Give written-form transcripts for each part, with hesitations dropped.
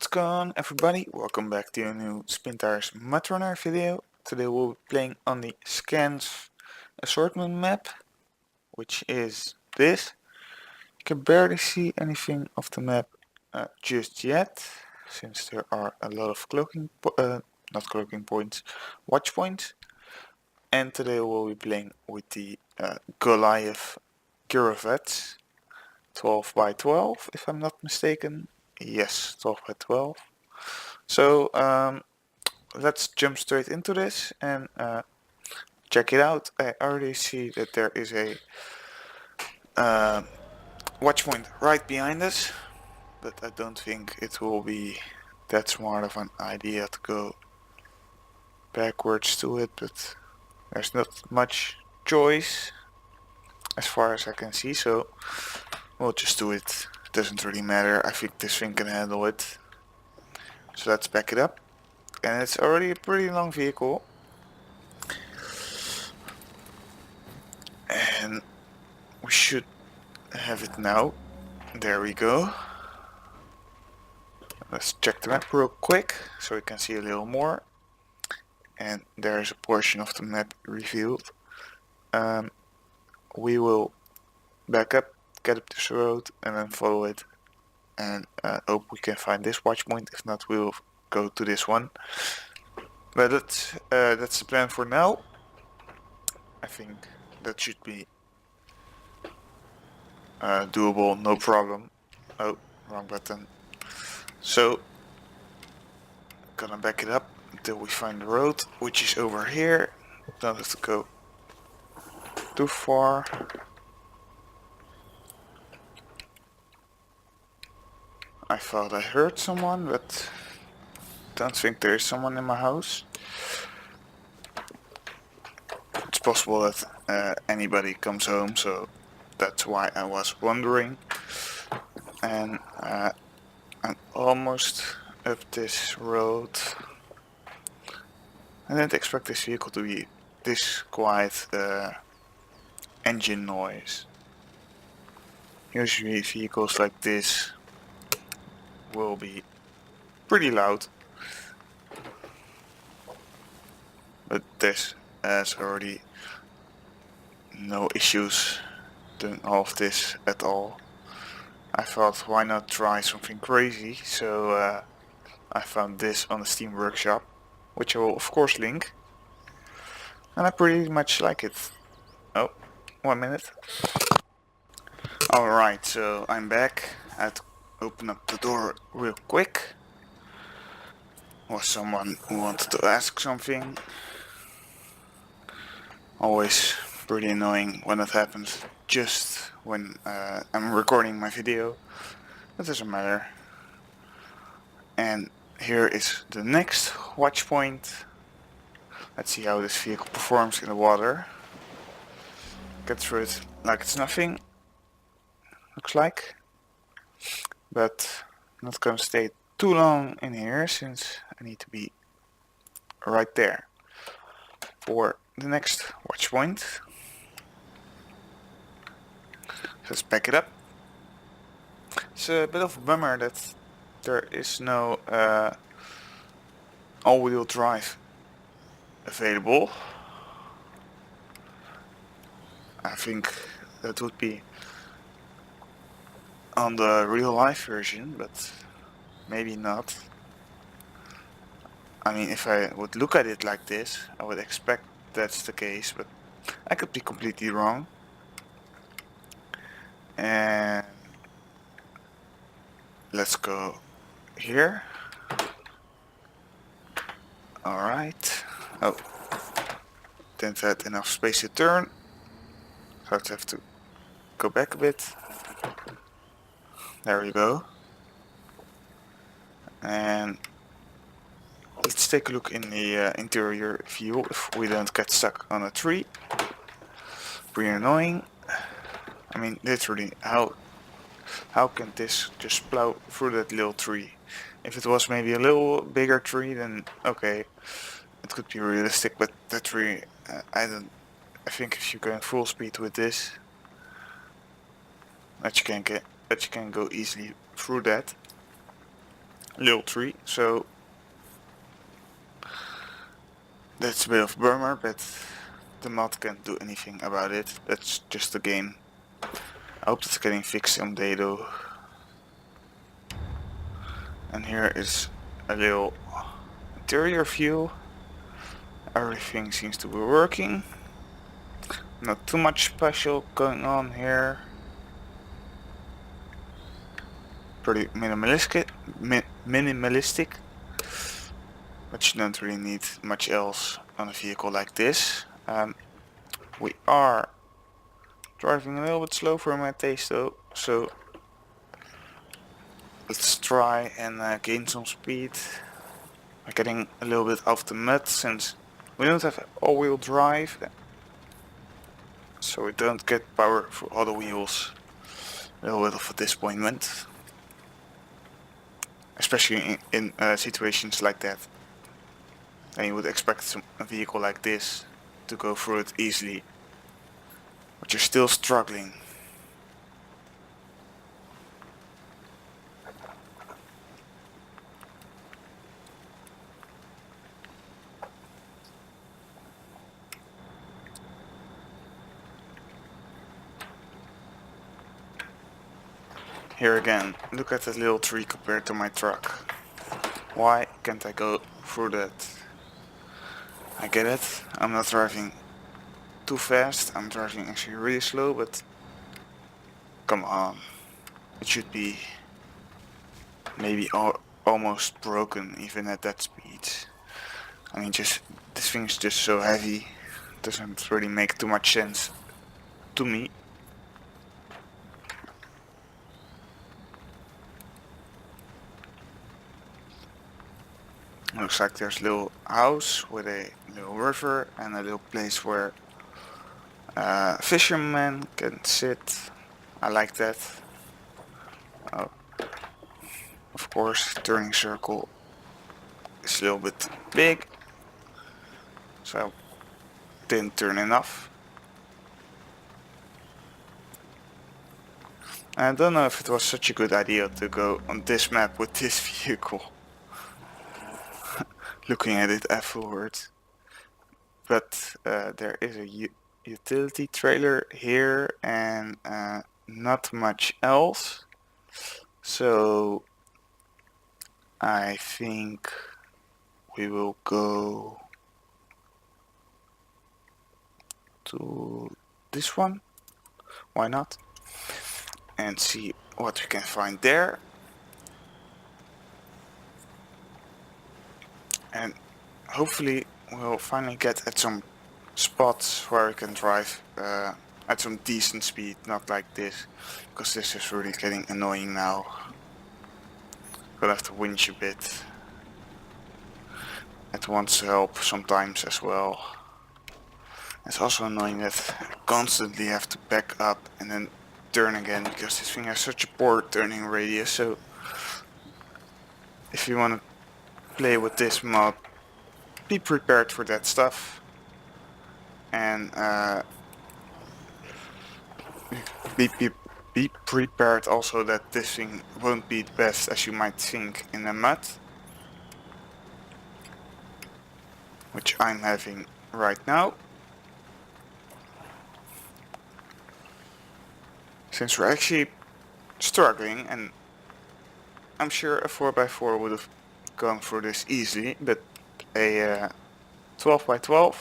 What's going on, everybody? Welcome back to a new SpinTires MudRunner video. Today we'll be playing on the Scant assortment map, which is this. You can barely see anything of the map just yet, since there are a lot of watch points. And today we'll be playing with the Goliath Kirovets 12 by 12, if I'm not mistaken. Yes, 12 by 12. So let's jump straight into this and check it out. I already see that there is a watch point right behind us, but I don't think it will be that smart of an idea to go backwards to it, but there's not much choice as far as I can see, so we'll just do it. It doesn't really matter. I think this thing can handle it. So let's back it up. And it's already a pretty long vehicle. And we should have it now. There we go. Let's check the map real quick so we can see a little more. And there's a portion of the map revealed. We will back up, get up this road, and then follow it. And hope we can find this watch point. If not, we will go to this one. But that's the plan for now. I think that should be doable, no problem. Oh, wrong button. So, gonna back it up until we find the road, which is over here. Don't have to go too far. I thought I heard someone, but don't think there is someone in my house. It's possible that anybody comes home, so that's why I was wondering. And I'm almost up this road. I didn't expect this vehicle to be this quiet engine noise. Usually vehicles like this will be pretty loud, but this has already no issues doing all of this at all. I thought, why not try something crazy, so I found this on the Steam Workshop, which I will of course link, and I pretty much like it. Oh, 1 minute. Alright, so I'm back. I had to open up the door real quick. Was someone who wanted to ask something. Always pretty annoying when that happens just when I'm recording my video. That doesn't matter. And here is the next watch point. Let's see how this vehicle performs in the water. Get through it like it's nothing. Looks like. But I'm not gonna stay too long in here since I need to be right there for the next watch point. Let's back it up. It's a bit of a bummer that there is no all-wheel drive available. I think that would be on the real life version, but maybe not. I mean, if I would look at it like this, I would expect that's the case, but I could be completely wrong. And let's go here. Alright. Oh, didn't have enough space to turn, so I have to go back a bit. There we go. And let's take a look in the interior view if we don't get stuck on a tree. Pretty annoying. I mean, literally, how can this just plow through that little tree? If it was maybe a little bigger tree, then okay, it could be realistic. But that tree, I think if you're going full speed with this, that you can go easily through that. little tree, so that's a bit of a bummer, but the mod can't do anything about it. That's just the game. I hope it's getting fixed someday though. And here is a little interior view. Everything seems to be working. Not too much special going on here. Pretty minimalistic, but you don't really need much else on a vehicle like this. We are driving a little bit slow for my taste though, so let's try and gain some speed by getting a little bit off the mud, since we don't have all-wheel drive, so we don't get power for other wheels. A little bit of a disappointment, especially in situations like that. And you would expect a vehicle like this to go through it easily, but you're still struggling. Here again, look at that little tree compared to my truck. Why can't I go through that? I get it, I'm not driving too fast, I'm driving actually really slow, but come on. It should be maybe almost broken even at that speed. I mean, this thing is just so heavy, doesn't really make too much sense to me. Looks like there's a little house with a little river and a little place where fishermen can sit. I like that. Of course, turning circle is a little bit big, so didn't turn enough. I don't know if it was such a good idea to go on this map with this vehicle. Looking at it afterwards. But there is a utility trailer here and not much else. So I think we will go to this one. Why not? And see what we can find there. And hopefully we'll finally get at some spots where we can drive at some decent speed, not like this, because this is really getting annoying now. Gonna have to winch a bit. It wants help sometimes as well. It's also annoying that I constantly have to back up and then turn again, because this thing has such a poor turning radius. So if you want to play with this mod, be prepared for that stuff, and be prepared also that this thing won't be the best as you might think in the mud, which I'm having right now. Since we're actually struggling, and I'm sure a 4x4 would have gone through this easily, but a 12x12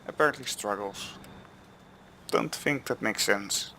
apparently struggles. Don't think that makes sense.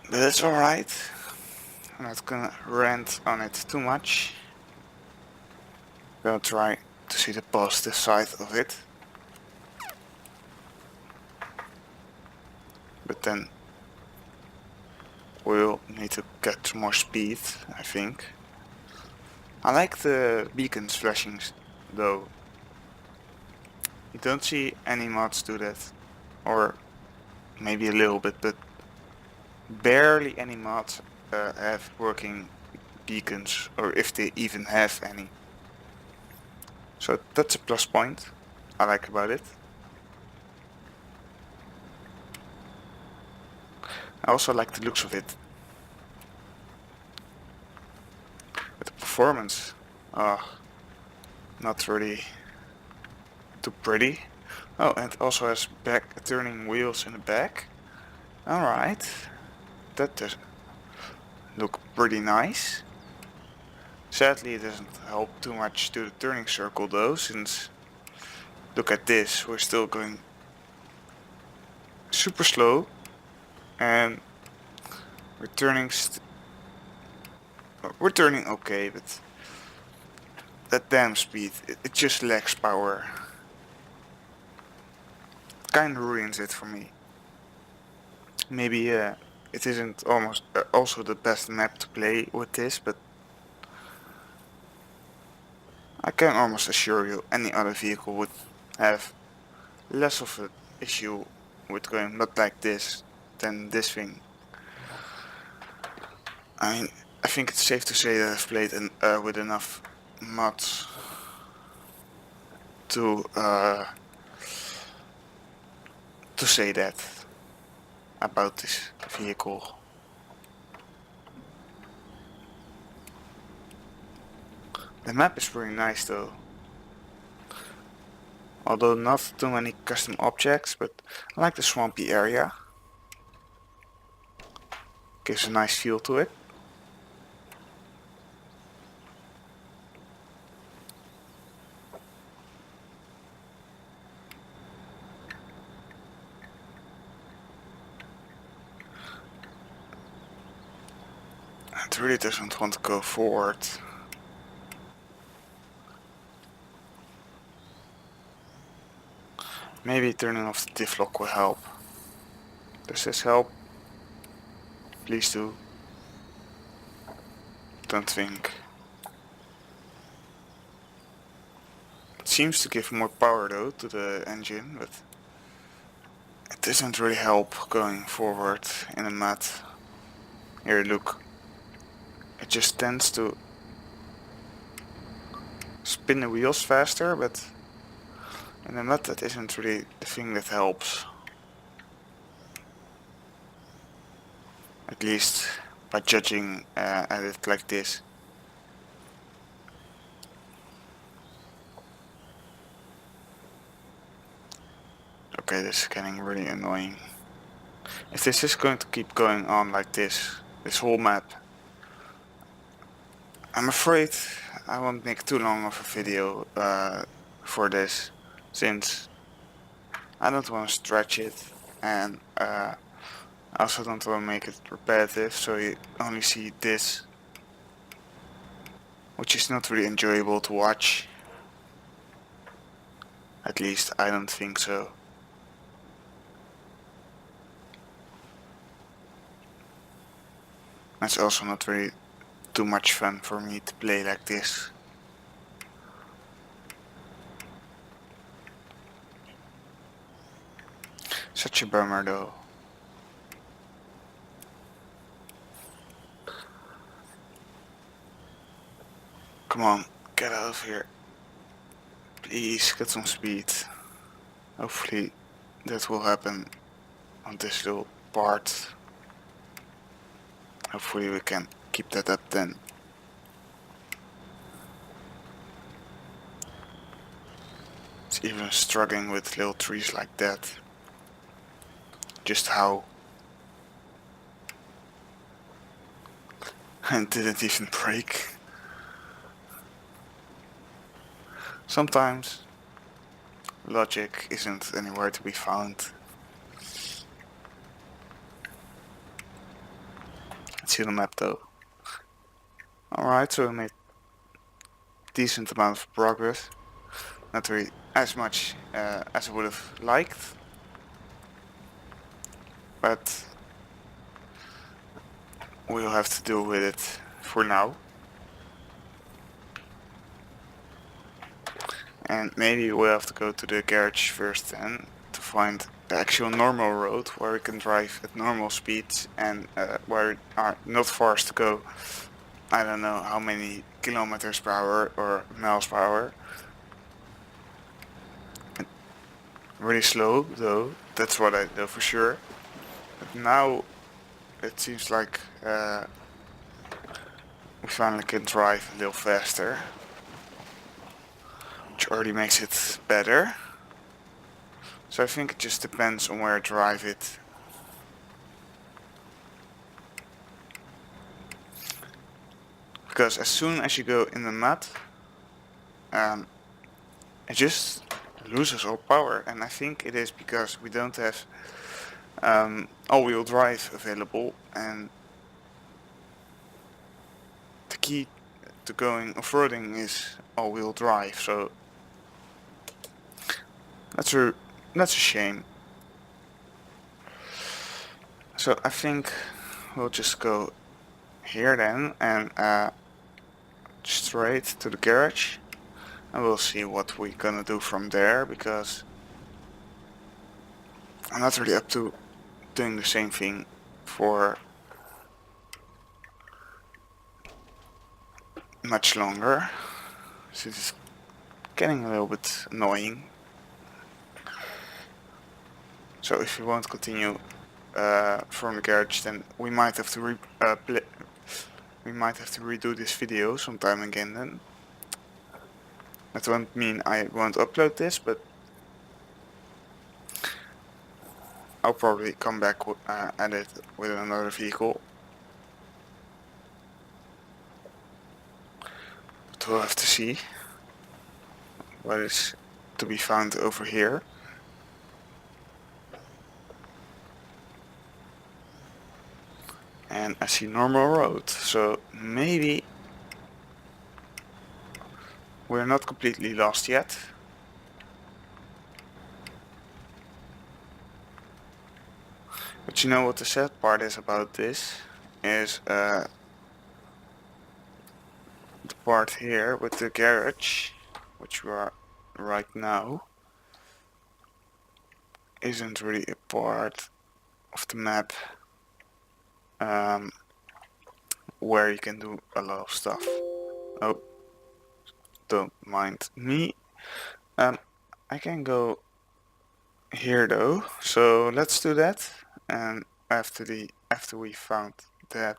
But that's alright. I'm not gonna rant on it too much. Gonna try to see the positive side of it. But then we'll need to get some more speed, I think. I like the beacons flashing though. You don't see any mods do that, or maybe a little bit, but barely any mods have working beacons, or if they even have any. So that's a plus point I like about it. I also like the looks of it. But the performance, not really too pretty. Oh, and it also has back turning wheels in the back. Alright, that does look pretty nice. Sadly, it doesn't help too much to the turning circle though, since look at this, we're still going super slow and we're turning okay, but that damn speed, it just lacks power. Kinda ruins it for me. Maybe it isn't almost also the best map to play with this, but I can almost assure you any other vehicle would have less of an issue with going not like this than this thing. I mean, I think it's safe to say that I've played with enough mods to say that about this vehicle. The map is pretty nice though. Although not too many custom objects, but I like the swampy area. Gives a nice feel to it. It really doesn't want to go forward. Maybe turning off the diff lock will help. Does this help? Please do. Don't think. It seems to give more power though to the engine, but it doesn't really help going forward in a mud. Here, look. It just tends to spin the wheels faster, but in a mud that isn't really the thing that helps. At least by judging at it like this. Okay, this is getting really annoying. If this is going to keep going on like this whole map, I'm afraid I won't make too long of a video for this, since I don't want to stretch it, and I also don't want to make it repetitive, so you only see this, which is not really enjoyable to watch. At least I don't think so. It's also not really too much fun for me to play like this. Such a bummer though. Come on, get out of here. Please get some speed. Hopefully that will happen on this little part. Hopefully we can keep that up then. It's even struggling with little trees like that. Just how. And didn't even break. Sometimes logic isn't anywhere to be found. Let's see the map though. Alright, so we made decent amount of progress. Not really as much as I would have liked, but we'll have to deal with it for now. And maybe we'll have to go to the garage first then to find the actual normal road where we can drive at normal speeds and where we are not forced to go, I don't know how many kilometers per hour or miles per hour. Really slow though, that's what I know for sure. But now it seems like we finally can drive a little faster, which already makes it better. So I think it just depends on where I drive it. Because as soon as you go in the mud, it just loses all power, and I think it is because we don't have all-wheel drive available, and the key to going off-roading is all-wheel drive, so that's a shame. So I think we'll just go here then and straight to the garage, and we'll see what we're gonna do from there, because I'm not really up to doing the same thing for much longer. So it's getting a little bit annoying. So if we won't continue from the garage, then we might have to redo this video sometime again then. That won't mean I won't upload this, but I'll probably come back at it with another vehicle. But we'll have to see what is to be found over here. And I see normal road, so maybe we're not completely lost yet. But you know what the sad part is about this? Is the part here with the garage, which we are right now, isn't really a part of the map where you can do a lot of stuff. Oh, don't mind me. I can go here though, so let's do that. And after we found that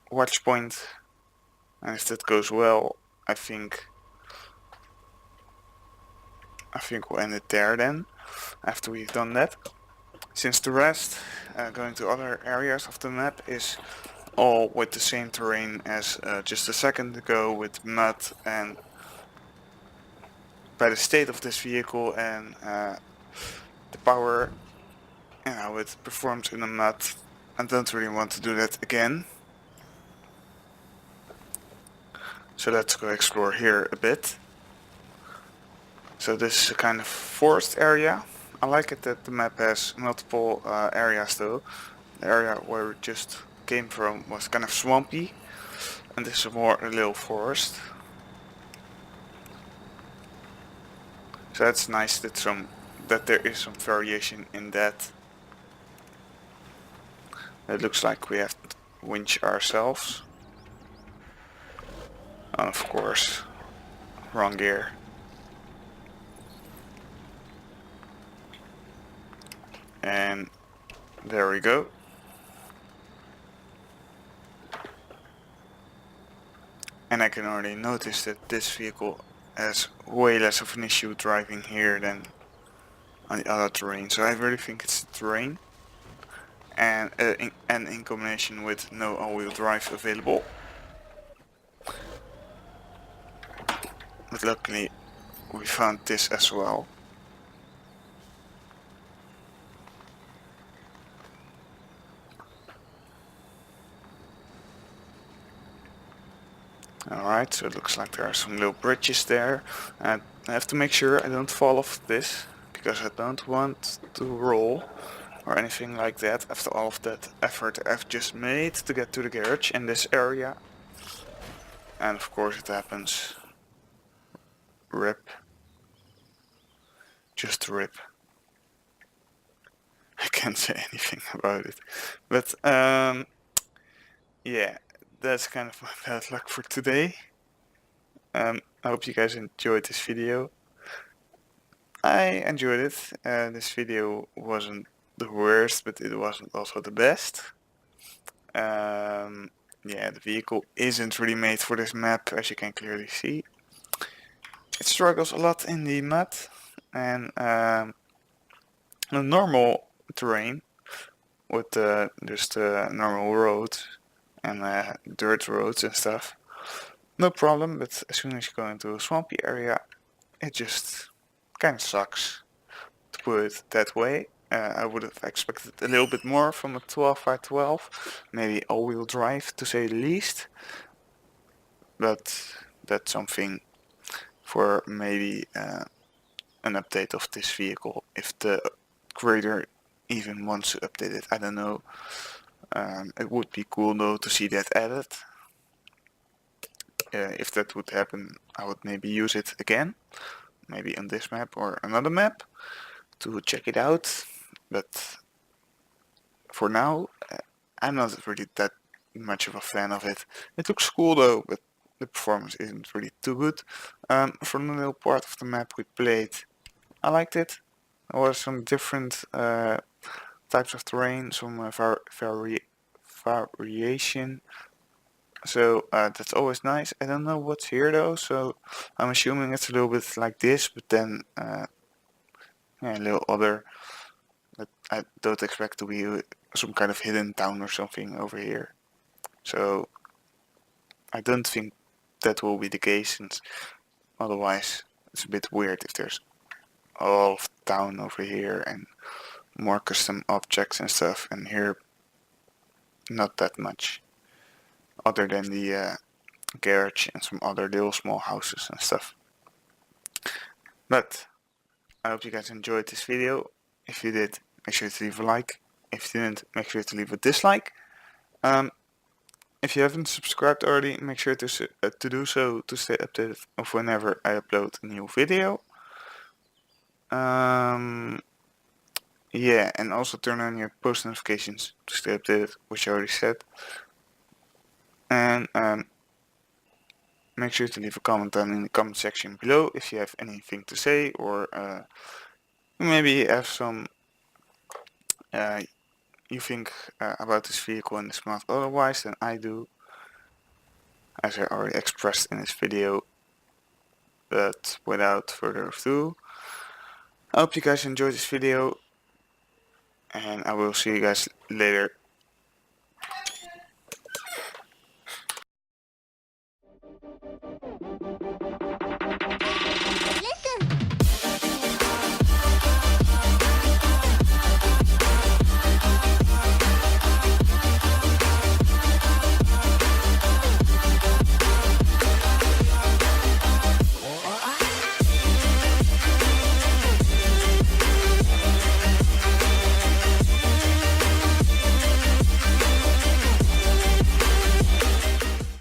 watch point, and if that goes well, I think we'll end it there then, after we've done that. Since the rest, going to other areas of the map, is all with the same terrain as just a second ago, with mud, and by the state of this vehicle and the power and how it performs in the mud, I don't really want to do that again. So let's go explore here a bit. So this is a kind of forest area. I like it that the map has multiple areas though. The area where we just came from was kind of swampy, and this is more a little forest. So that's nice that there is some variation in that. It looks like we have to winch ourselves. And of course, wrong gear. And there we go. And I can already notice that this vehicle has way less of an issue driving here than on the other terrain. So I really think it's the terrain, and in combination with no all-wheel drive available. But luckily we found this as well. Alright, so it looks like there are some little bridges there, and I have to make sure I don't fall off this, because I don't want to roll or anything like that after all of that effort I've just made to get to the garage in this area. And of course it happens. RIP. Just RIP. I can't say anything about it. But yeah, that's kind of my bad luck for today. I hope you guys enjoyed this video. I enjoyed it. This video wasn't the worst, but it wasn't also the best. Yeah, the vehicle isn't really made for this map, as you can clearly see. It struggles a lot in the mud and the normal terrain with just normal roads and dirt roads and stuff. No problem, but as soon as you go into a swampy area, it just kind of sucks, to put it that way. I would have expected a little bit more from a 12x12, maybe all-wheel drive to say the least, but that's something for maybe an update of this vehicle, if the creator even wants to update it. I don't know. It would be cool though to see that added. If that would happen, I would maybe use it again, maybe on this map or another map to check it out, but for now I'm not really that much of a fan of it. It looks cool though, but the performance isn't really too good. From the little part of the map we played, I liked it. There was some different types of terrain, some variation, so that's always nice. I don't know what's here though, so I'm assuming it's a little bit like this, but then yeah, a little other. But I don't expect to be some kind of hidden town or something over here. So I don't think that will be the case, since otherwise it's a bit weird if there's a lot of town over here and more custom objects and stuff, and here not that much, other than the garage and some other little small houses and stuff. But I hope you guys enjoyed this video. If you did, make sure to leave a like. If you didn't, make sure to leave a dislike. If you haven't subscribed already, make sure to do so to stay updated of whenever I upload a new video. Yeah, and also turn on your post notifications to stay updated, which I already said. And make sure to leave a comment down in the comment section below if you have anything to say, or maybe you have some you think about this vehicle and this mod otherwise than I do, as I already expressed in this video. But without further ado, I hope you guys enjoyed this video, and I will see you guys later.